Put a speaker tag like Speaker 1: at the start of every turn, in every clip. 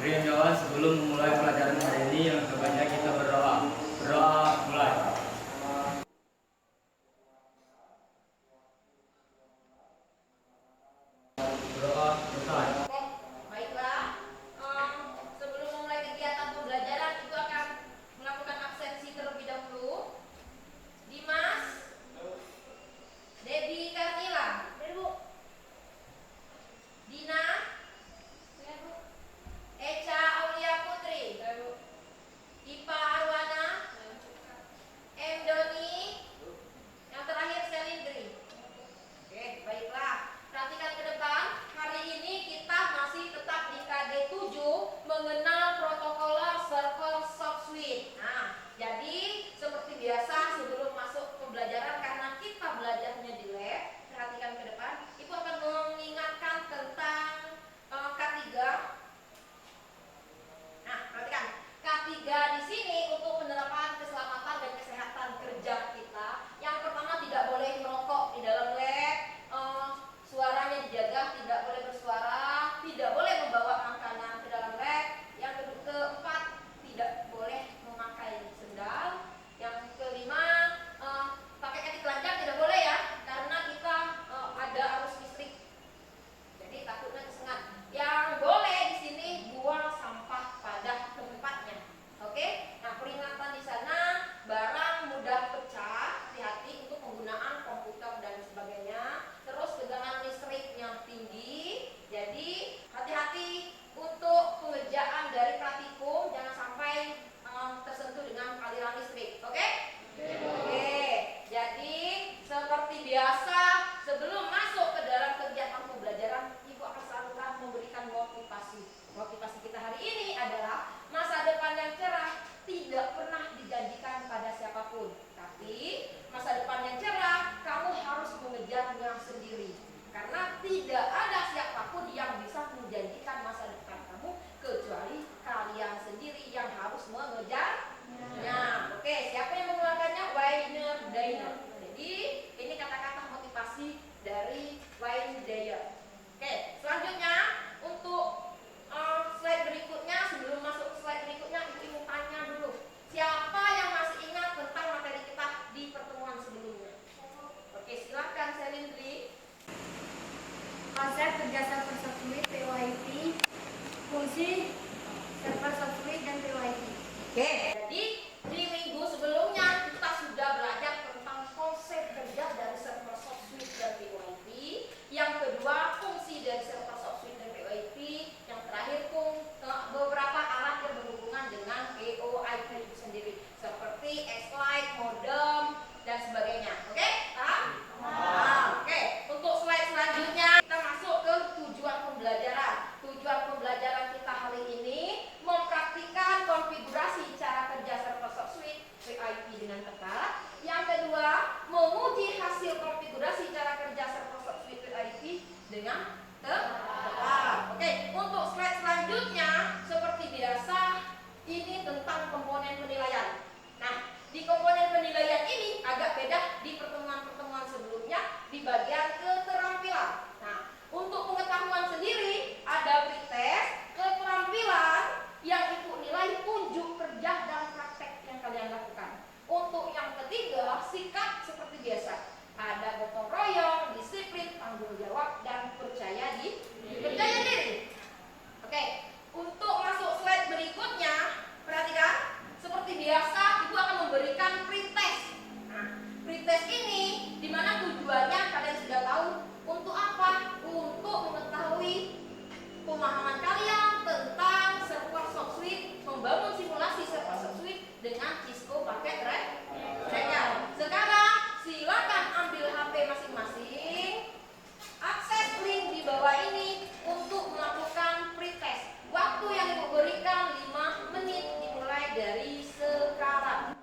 Speaker 1: Beri jawab sebelum memulai pelajaran hari ini yang sebaiknya kita berdoa. Berdoa mulai. Berdoa selesai.
Speaker 2: Baiklah, sebelum memulai kegiatan pembelajaran itu akan melakukan absensi terlebih dahulu. Dimas, Debbie Karnila, Dina, Echa Aulia Putri, Ipa Arwana, M Doni, yang terakhir Selindri. Oke, baiklah. Perhatikan ke depan. Hari ini kita masih tetap di KD 7 mengenal protokoler server software. Nah, jadi seperti biasa sebelum masuk pembelajaran karena kita belajarnya di lab, perhatikan ke depan. Ibu akan mengingatkan tentang K3. Nah, perhatikan. K3 di sini untuk penerapan keselamatan dan kesehatan kerja kita. Yang pertama, tidak boleh merokok di dalam lab. Suaranya dijaga, tidak boleh bersuara, tidak boleh membawa makanan ke dalam lab. Yang keempat, tidak boleh memakai sendal. Yang kelima, pakai kaki telanjang tidak boleh ya, karena kita ada arus listrik. Jadi takutnya kesengat. Yang boleh di sini buang sampah pada tempatnya. Oke? Nah, peringatan di sana barang mudah pecah, hati-hati untuk penggunaan komputer dan sebagainya. Terus tegangan listriknya tinggi. Jadi hati-hati untuk pengerjaan dari praktikum, jangan sampai tersentuh dengan aliran listrik. Oke? Oke. Jadi seperti biasa sebelum masuk ke dalam kegiatan pembelajaran, Ibu akan selalu memberikan motivasi. Motivasi kita hari ini adalah masa depan yang cerah tidak pernah dijanjikan pada siapapun. Tapi masa depan yang cerah kamu harus mengejarnya sendiri. Karena tidak ada siapapun yang bisa menjanjikan masa depan kamu kecuali kalian sendiri yang harus mengejarnya. Oke, siapa yang mengeluarkannya? Wayne Dyer. Jadi ini kata-kata motivasi dari Wayne Dyer. Oke, selanjutnya untuk slide berikutnya, sebelum masuk ke slide berikutnya, Ibu tanya dulu. Siapa yang masih ingat tentang materi kita di pertemuan sebelumnya? Oke, silakan Selindri.
Speaker 3: Konsep kerja server software POIP, fungsi server software dan POIP.
Speaker 2: Oke, jadi di minggu sebelumnya kita sudah belajar tentang konsep kerja dari server software dan POIP. Yang kedua, fungsi dari server software dan POIP. Yang terakhir beberapa alat yang berhubungan dengan POIP itu sendiri, seperti S-Lite, modem, dan sebagainya. Oke? Paham? Oke, untuk slide selanjutnya kita masuk ke tujuan pembelajaran. Tujuan pembelajaran kita hari ini mempraktikkan konfigurasi cara kerja server software POIP dengan tepat. Yang kedua, menguji hasil konfigurasi cara kerja server software POIP dengan tepat. Oke, untuk slide selanjutnya seperti biasa ini tentang komponen penilaian. Nah, di komponen penilaian ini agak beda di pertemuan-pertemuan sebelumnya di bagian keterampilan. Nah, untuk pengetahuan sendiri ada pretest, keterampilan yang Ibu nilai unjuk kerja dan praktek yang kalian lakukan. Untuk yang ketiga, sikap seperti biasa. Ada gotong royong, disiplin, tanggung jawab, dan percaya diri. Oke, untuk masuk slide berikutnya, perhatikan. Seperti biasa, Ibu akan memberikan pretest. Nah, pretest ini dimana tujuannya kalian sudah tahu untuk apa? Untuk mengetahui pemahaman kalian tentang server software, membangun simulasi server software dengan Cisco paket Tracker. Sekarang silakan ambil HP masing-masing, akses link di bawah ini untuk melakukan pretest. Waktu yang Ibu berikan 5 menit dimulai dari sekarang.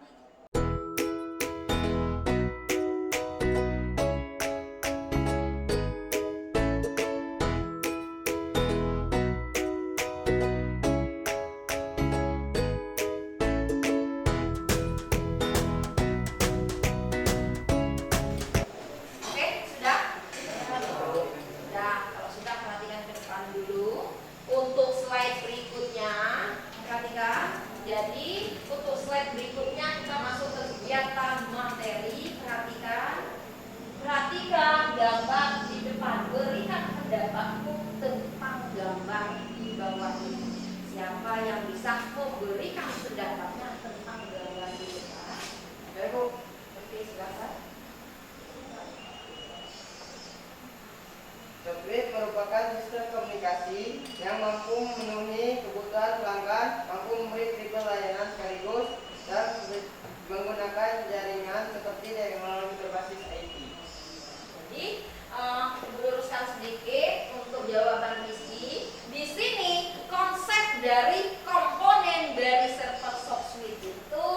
Speaker 2: Siapa yang bisa memberikan pendapatnya tentang gambar itu? Ada Bu? Oke, silakan.
Speaker 4: Sofwit merupakan sistem komunikasi yang mampu memenuhi kebutuhan pelanggan, mampu memberi triple layanan sekaligus, dan menggunakan jaringan seperti teknologi berbasis IT.
Speaker 2: Jadi, meluruskan sedikit untuk jawaban isi. Di sini konsep dari komponen dari server SoftSuite itu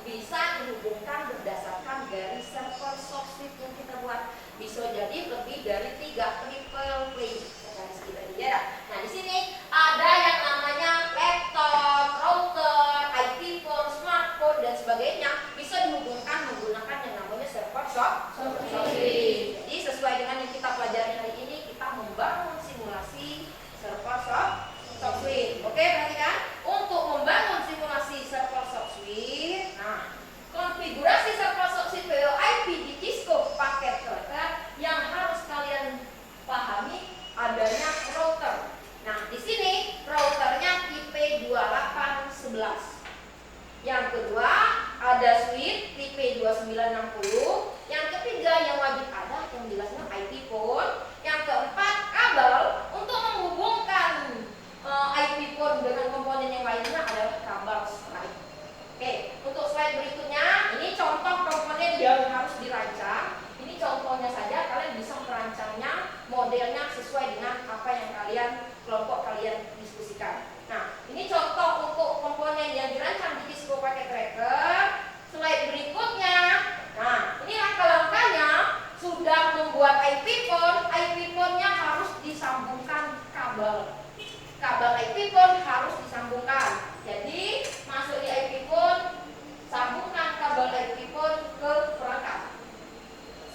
Speaker 2: bisa dihubungkan berdasarkan dari server SoftSuite yang kita buat. Bisa jadi lebih dari 3 triple play. Nah, di sini ada yang namanya laptop, router, IP phone, smartphone dan sebagainya bisa dihubungkan menggunakan yang namanya server SoftSuite. Jadi sesuai dengan yang kita pelajari hari ini, kita membangun simulasi server SoftSuite. Oke, perhatikan. Untuk membangun simulasi server SoftSuite, nah, konfigurasi server SoftSuite VoIP di Cisco paket tracker yang harus kalian pahami adanya router. Nah, di sini routernya tipe 2811. Yang kedua ada switch tipe 2960. Yang ketiga yang wajib ada yang jelasnya IP phone. Yang keempat kabel untuk menghubungkan IP phone dengan komponen yang lainnya adalah kabel Sprite. Oke, untuk slide berikutnya ini contoh komponen yang harus dirancang. Ini contohnya saja, kalian bisa merancangnya, modelnya sesuai dengan apa yang kelompok kalian diskusikan. Nah, ini contoh untuk komponen yang dirancang di Cisco Packet Tracker. Slide berikutnya. Nah, ini langkah-langkahnya sudah membuat IP phone-nya harus disambungkan kabel. Kabel IP phone harus disambungkan. Jadi, masuk di IP phone, sambungkan kabel IP phone ke perangkat.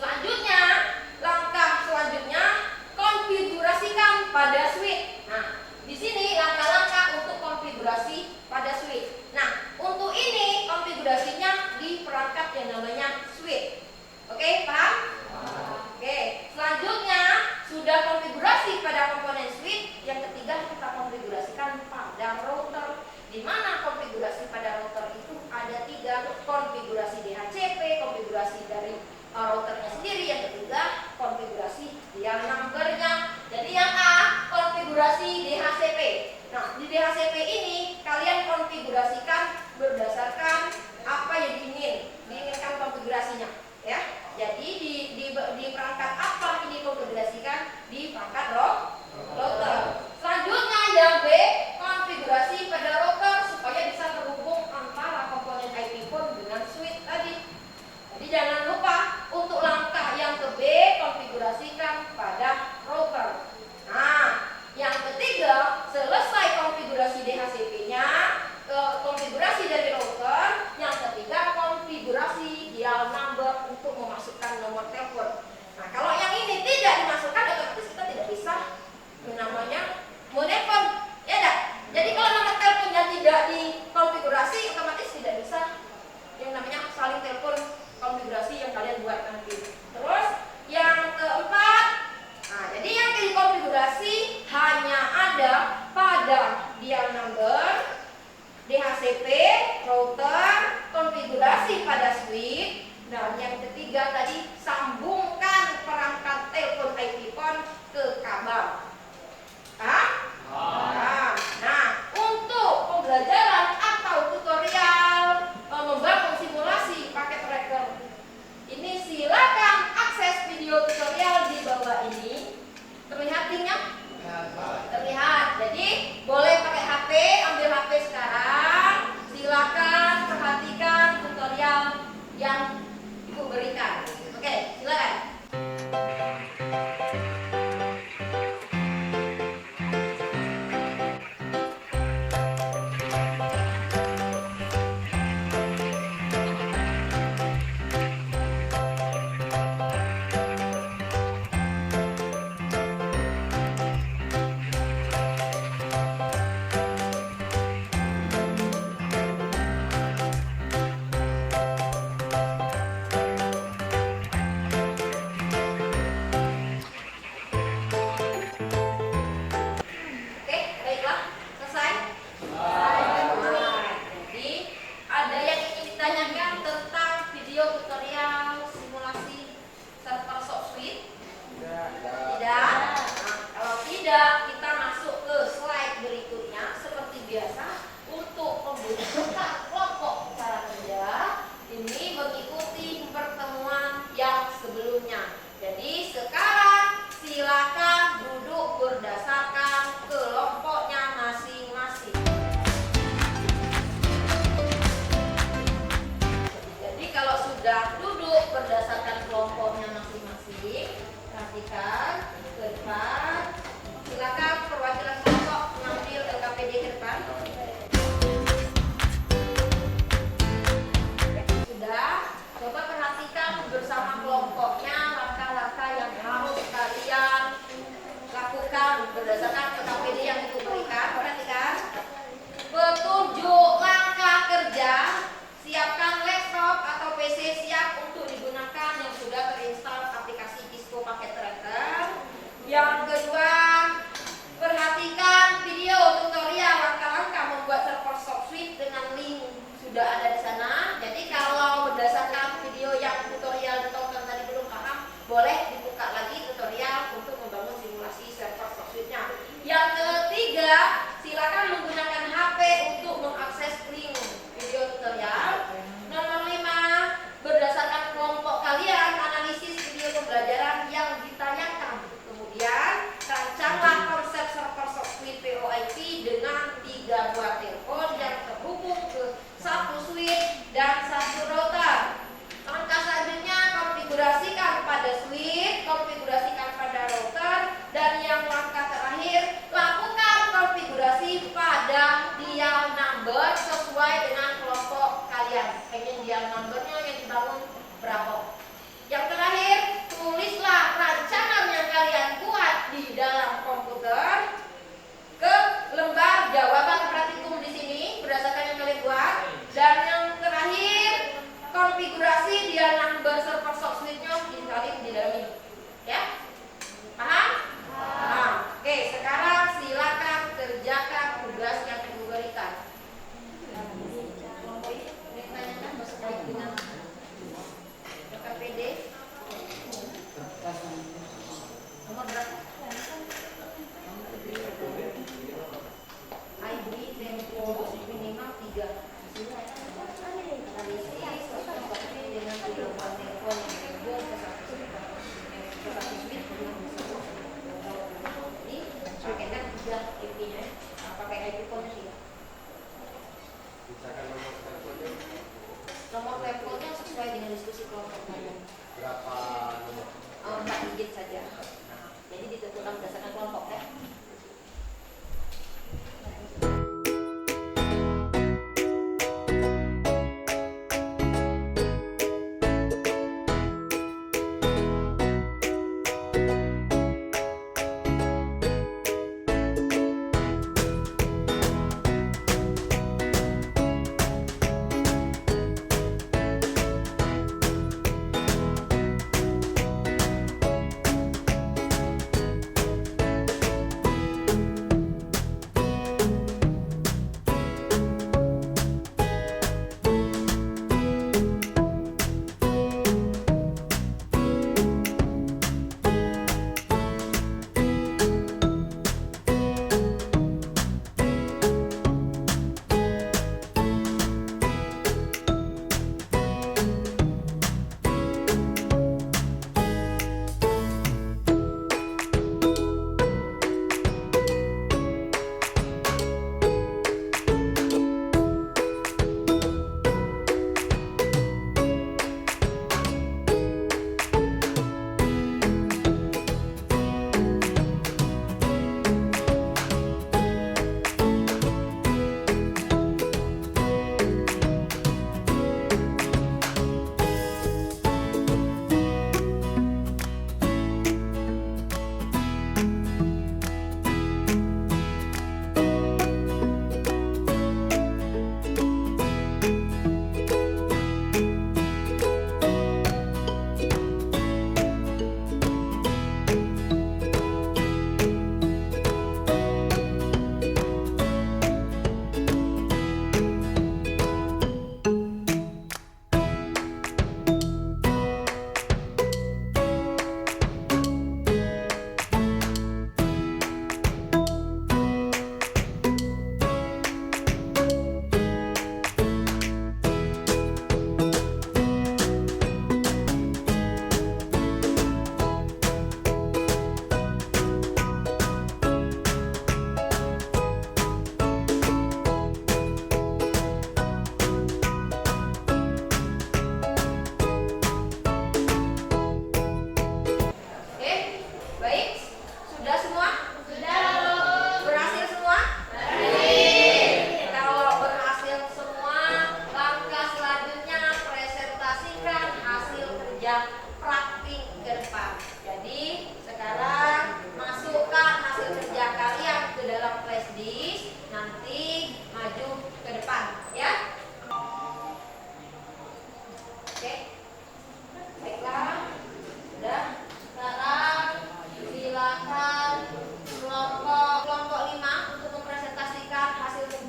Speaker 2: Selanjutnya, langkah selanjutnya konfigurasikan pada switch. Nah, di sini langkah-langkah untuk konfigurasi pada switch. Nah, untuk ini konfigurasinya di perangkat yang namanya switch. Oke, paham? Oke, selanjutnya sudah konfigurasi pada komponen switch. Yang ketiga kita konfigurasikan pada router. Di mana konfigurasi pada router itu ada 3, konfigurasi DHCP, konfigurasi dari routernya sendiri, yang ketiga konfigurasi dial numbernya. Jadi yang A, konfigurasi DHCP. Nah, di DHCP ini kalian konfigurasikan berdasarkan apa yang diinginkan konfigurasinya, ya. Jadi di perangkat apa ini konfigurasikan? Di perangkat router. Selanjutnya yang B, konfigurasi pada router supaya bisa terhubung antara komponen IP phone dengan switch tadi. Jadi jangan lupa untuk langkah yang ke B, konfigurasikan pada router. Nah, yang ketiga, selesai konfigurasi DHCP-nya, konfigurasi dari router. Yang ketiga, konfigurasi dial number untuk memasukkan nomor telepon. Nah, kalau yang ini tidak dimasukkan, otomatis kita tidak bisa namanya mau telepon, ya enggak? Jadi kalau nomor teleponnya tidak dikonfigurasi, otomatis tidak bisa yang namanya saling telepon konfigurasi yang kalian buat nanti. Terus yang keempat, nah jadi yang dikonfigurasi hanya ada pada dial number, DHCP, router, konfigurasi pada switch, dan yang ketiga tadi sambungkan perangkat telepon IP phone ke kabel. Nah, untuk pembelajaran atau tutorial membangun simulasi paket tracker ini, silakan akses video tutorial di bawah ini. Terlihat linknya? Terlihat. Jadi boleh pakai HP, ambil HP sekarang. Silakan perhatikan tutorial yang Ibu berikan. Oke,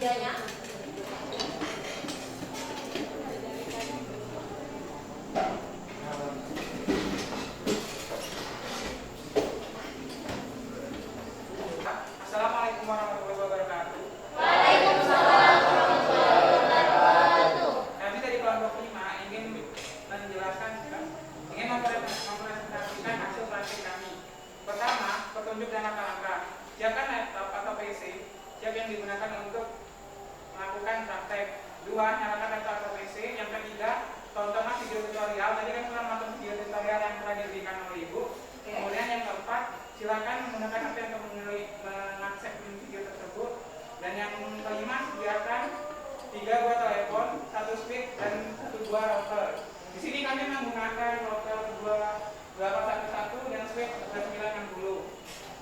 Speaker 2: tiganya.
Speaker 5: Assalamualaikum warahmatullahi wabarakatuh.
Speaker 2: Waalaikumsalam warahmatullahi wabarakatuh.
Speaker 5: Kami dari kelompok 5 ingin mempresentasikan hasil praktik kami. Pertama, petunjuk dan langkah-langkah. Siapkan laptop atau PC, siap yang digunakan untuk melakukan praktek. 2. Nyalakan laptop atau PC. Yang ketiga, tontonlah video tutorial. Tadi kan telah menonton video tutorial yang telah diberikan oleh Ibu. Kemudian yang keempat, silakan menggunakan HP untuk mengakses video tersebut. Dan yang kelima, sediakan 3 buah telepon, 1 speed dan 1 buah router. Di sini kami menggunakan router 2811 dan speed 960.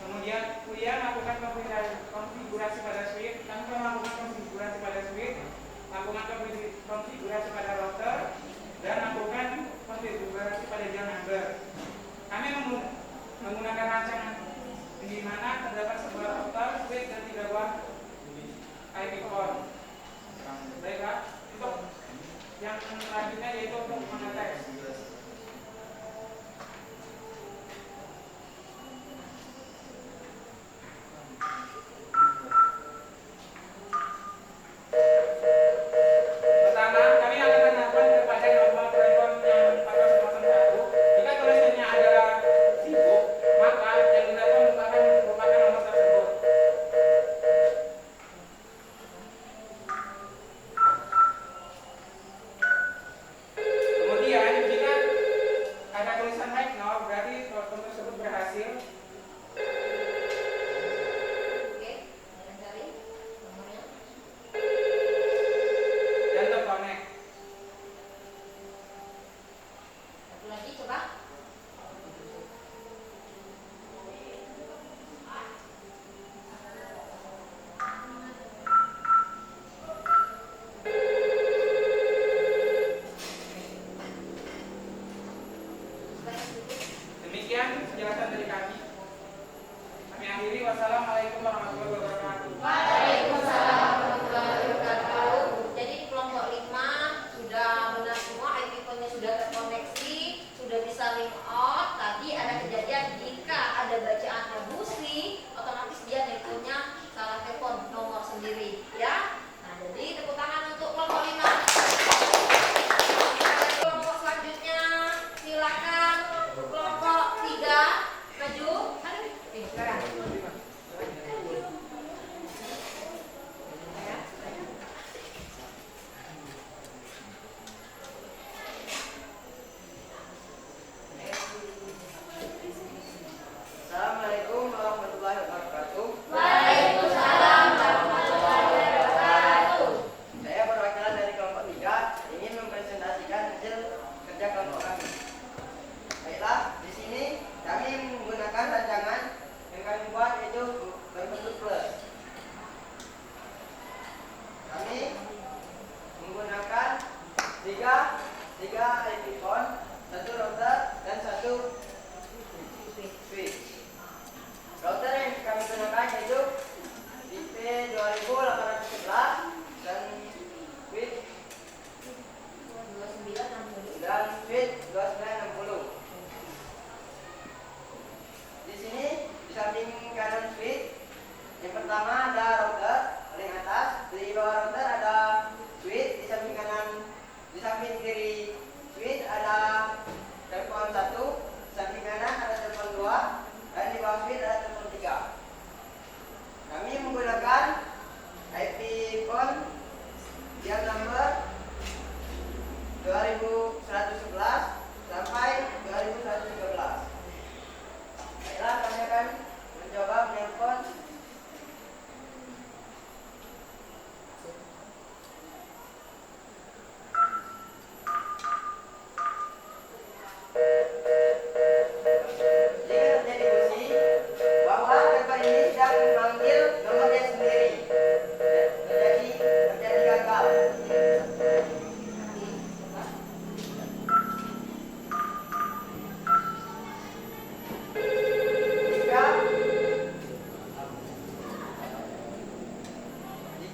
Speaker 5: Kemudian kuliah lakukan konfigurasi pada switch, kami melakukan konfigurasi pada switch, lakukan konfigurasi pada router, dan lakukan konfigurasi pada jam number. Kami menggunakan rancangan di mana terdapat sebuah router, switch, dan 3 buah IP core. Baiklah, untuk yang selanjutnya yaitu untuk mengetes. Pertama, kami akan menerapkan kepada normal telepon yang 1401. Jika tulisannya adalah sibuk, maka yang ditelepon merupakan nomor tersebut.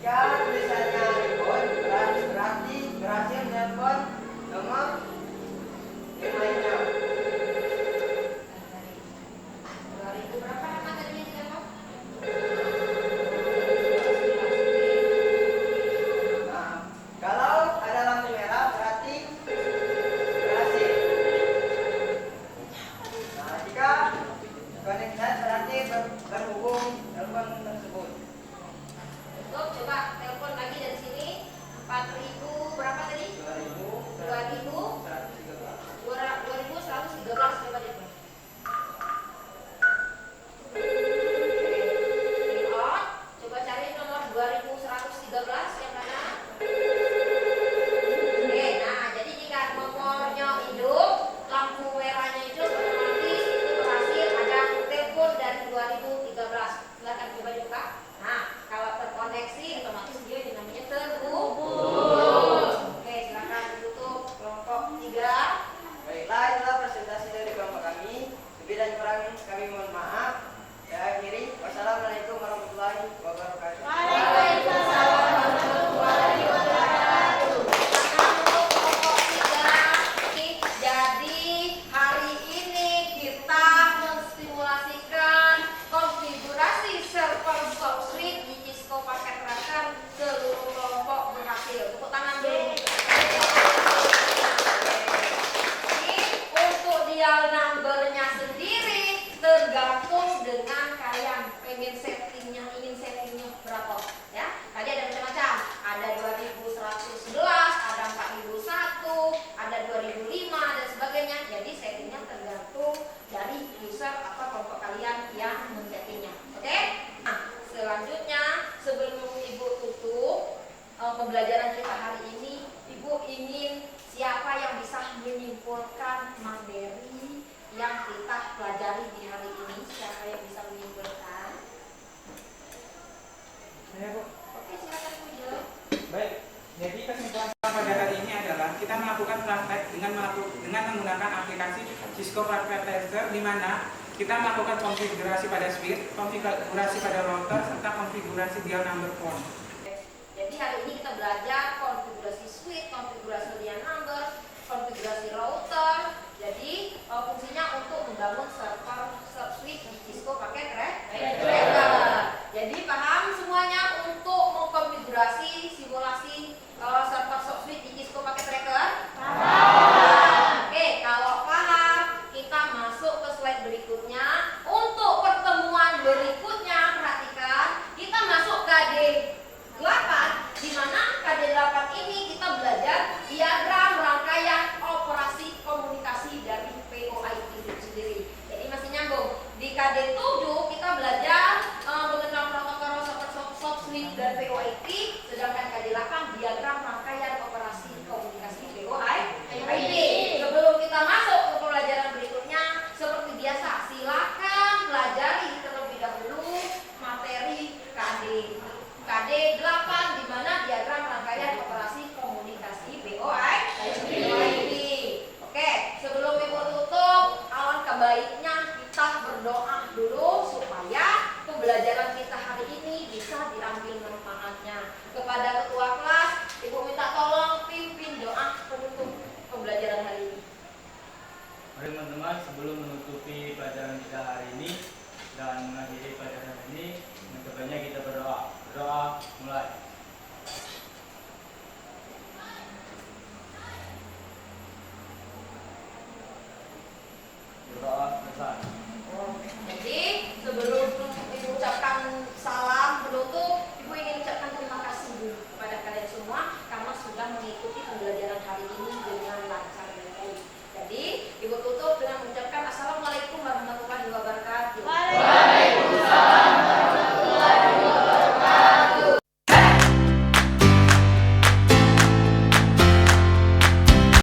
Speaker 4: Jika tulisannya ribut, berarti berhasil menelpon nomor yang lainnya.
Speaker 2: 2000 berapa nama tadinya di telepon?
Speaker 4: Nah, kalau ada lampu merah berarti berhasil. Nah, jika connected berarti berhubung telepon tersebut.
Speaker 2: Untuk coba telepon lagi dari sini 4000 berapa tadi? 2113 coba deh. On, coba cari nomor 2113 yang mana? Oke, nah jadi jika nomornya hidup, lampu merahnya itu otomatis itu berhasil ada telepon dari 2013. Silakan coba dibuka. Nah, kalau terkoneksi otomatis dia dinamanya terhubung. Oke, silakan ditutup kelompok 3.
Speaker 4: Baiklah, itulah presentasi dari kelompok kami. Lebih dan kurang kami mohon maaf. Saya akhiri. Wassalamualaikum warahmatullahi wabarakatuh.
Speaker 2: Waalaikumsalam warahmatullahi wabarakatuh. Untuk kelompok 3, jadi hari ini kita menstimulasikan konfigurasi server SoftSuite di Cisco Packet Tracker. Seluruh kelompok berhasil. Tepuk tangan dulu. Untuk dial numbernya sendiri tergantung dengan kalian ingin settingnya berapa ya. Tadi ada macam-macam, ada 2111, ada 4001, ada 2005 dan sebagainya. Jadi settingnya tergantung dari user atau kelompok kalian yang men-settingnya. Oke? Nah, selanjutnya sebelum ibu tutup pembelajaran kita hari ini, ibu ingin siapa yang bisa menyimpulkan materi yang kita pelajari di hari ini? Siapa yang bisa menyimpulkan?
Speaker 5: Saya, Bu.
Speaker 2: Oke, silakan Bu Jo.
Speaker 5: Baik, jadi kesimpulan pada hari ini adalah kita melakukan praktek dengan menggunakan aplikasi Cisco Packet Tracker, di mana kita melakukan konfigurasi pada switch, konfigurasi pada router, serta konfigurasi dial number phone.
Speaker 2: Jadi hari ini kita belajar konfigurasi switch, konfigurasi dial number, konfigurasi router. Jadi fungsinya untuk membangun server switch di Cisco Packet Tracker. Jadi paham semuanya untuk mengkonfigurasi simulasi server switch di Cisco Packet Tracker? Paham. Oke, kalau paham, kita masuk ke slide berikutnya. Untuk pertemuan berikutnya, perhatikan, kita masuk KD 8, di mana KD 8 ini kita belajar diagram rangkaian operasi komunikasi dari POIP itu sendiri. Jadi masih nyambung. Di KD 7 kita belajar mengenal protokol server SoftSuite dan POIP, sedangkan KD 8 diagram rangkaian operasi komunikasi POIP. Sebelum kita masuk ke pembelajaran berikutnya, seperti biasa, silakan pelajari terlebih dahulu materi KD 8 di mana diagram rangkaian operasi komunikasi POIP. Oke, sebelum ibu tutup, alangkah baiknya kita berdoa dulu supaya pembelajaran kita hari ini bisa diambil manfaatnya. Kepada ketua kelas, ibu minta tolong pimpin doa penutup pembelajaran hari ini.
Speaker 1: Mari teman-teman, sebelum menutupi pelajaran kita hari ini dan mengakhiri pelajaran ini, sebaiknya kita berdoa. Berdoa mulai.